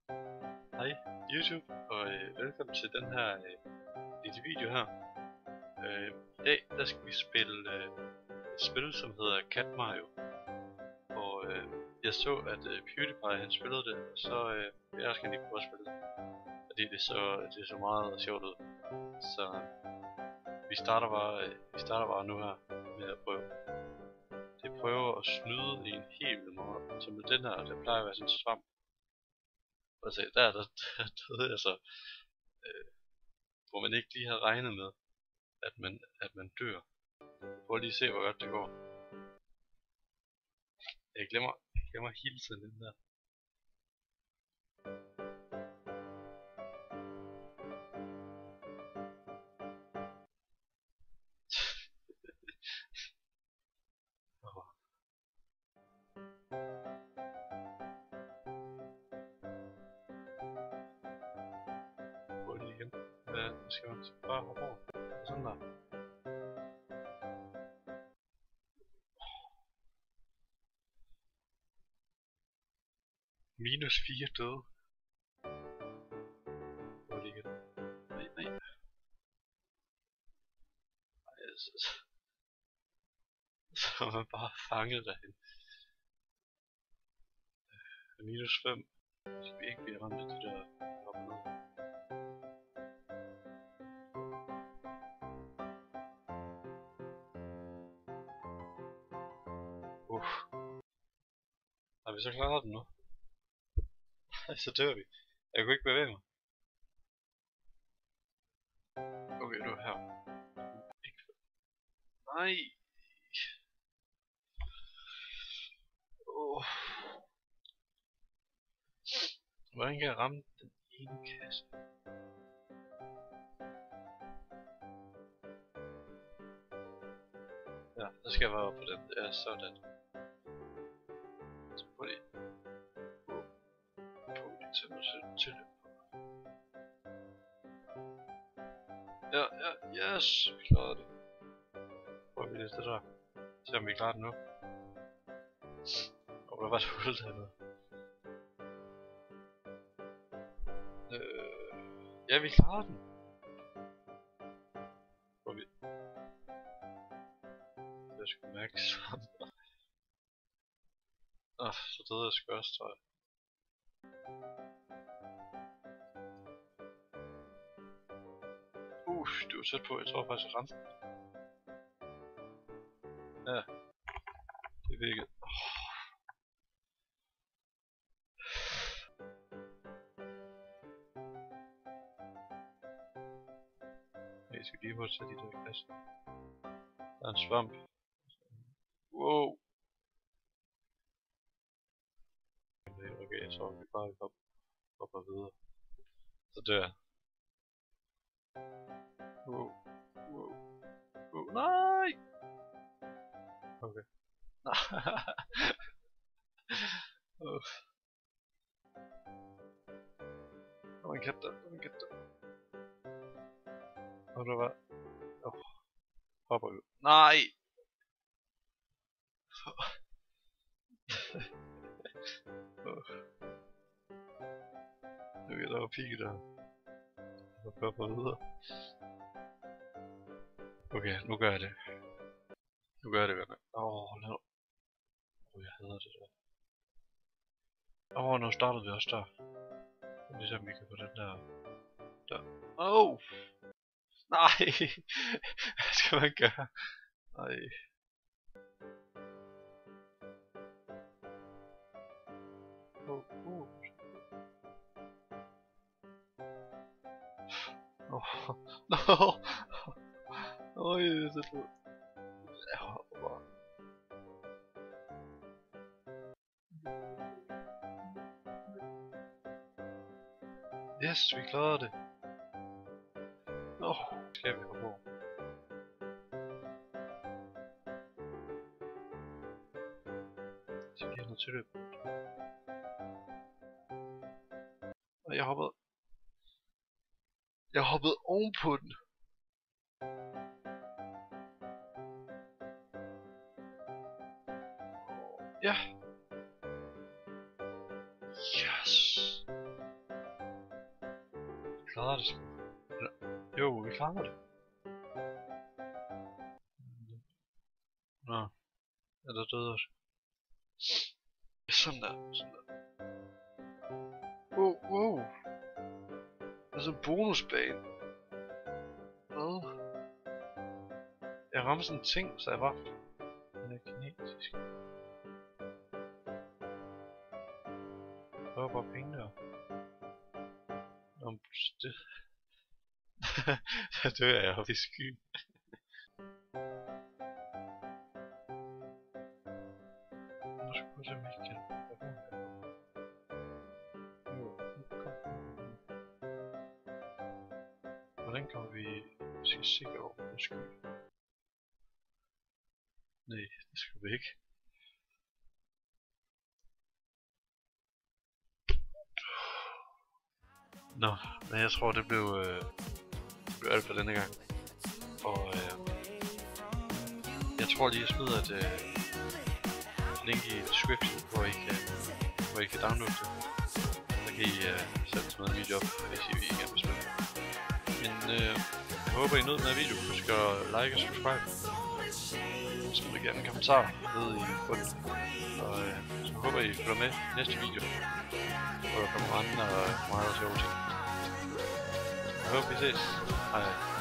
Hej YouTube, og velkommen til den her lille video her. I dag der skal vi spille et spil, som hedder Cat Mario. Og jeg så, at PewDiePie han spillede det, og så vil jeg også gerne lige prøve at spille det. Fordi det så meget sjovt ud. Så vi starter bare nu her med at prøve. Det prøver at snyde i en helt vildt måde. Så med den her, der plejer at være sådan en svamp. Og se, der døde jeg så, hvor man ikke lige havde regnet med, at man dør. Prøv lige at se, hvor godt det går. Jeg glemmer hele tiden den der. Prøv lige igen. Nu skal man bare hoppe over. Sådan der. Minus 4 døde. Prøv lige igen. Nej. Så er man bare fanget derhen. Minus 5. Så skal vi ikke blive ramt af de der hoppe ned. Har vi så klaret den nu? Så dør vi. Jeg kunne ikke bevæge mig. Okay, du er her. Ikke. Nej. Hvordan kan jeg ramme den ene kasse? Ja, der skal jeg være oppe på den. Ja, sådan. Så prøv lige. Prøv lige til mig til det. Ja, yes! Vi klarede det. Prøv lige det der. Se om vi klarer det nu. Og der var et hul dernede. Ja, vi klarer den. Prøv lige. Det er sgu mærkeligt sådan. Så døde jeg sgu også, tror jeg. Du er tæt på. Jeg tror faktisk, jeg ramte. Ja. Det virkede. Jeg skal lige prøve at tage de der kasser. Der er en svamp. Wow. Okay, jeg tror vi bare hopper videre. Så dør jeg. Wow. Nej! Okay. Der var en kat der. Og der var... hopper ud. Nej! Okay, der var pigge der. Jeg hopper videre. Okay, nu gør jeg det. Godt nok. Jeg hader det der. Nu startede vi også der. Ligesom vi kan få den der. Nej! Hvad skal man gøre? Nej. No! Øj, det er det. Jeg hopper bare. Yes, vi klarede det. Skal vi hoppe over? Så giver jeg noget tilløb. Og jeg hoppede ovenpå den. Ja. Yes. klarede det. Jo, vi klarede det. Nå. Er der døde? Sådan der. Sådan der. Wow. Det er sådan en bonusbane. Hvad? Jeg ramte sådan en ting, så jeg var... Den er kinesisk. Der var bare penge der. Det... Der dør jeg oppe i skyen. Nu skal jeg se om jeg kan... Hvordan kan vi se sikker over på sky? Nej, det skal vi ikke. Nå, men jeg tror det blev alt for denne gang. Og jeg tror lige jeg smider et link i description, hvor I kan downloade det. Så kan I sætte sådan noget video op, hvis I gerne vil spille. Men jeg håber I nød den her video. Husk at like og subscribe. Så må I gerne en kommentar nede i bunden. Og så håber I følger med i næste video, hvor der kommer andre og meget sjove ting. Jeg håber vi ses. Hej.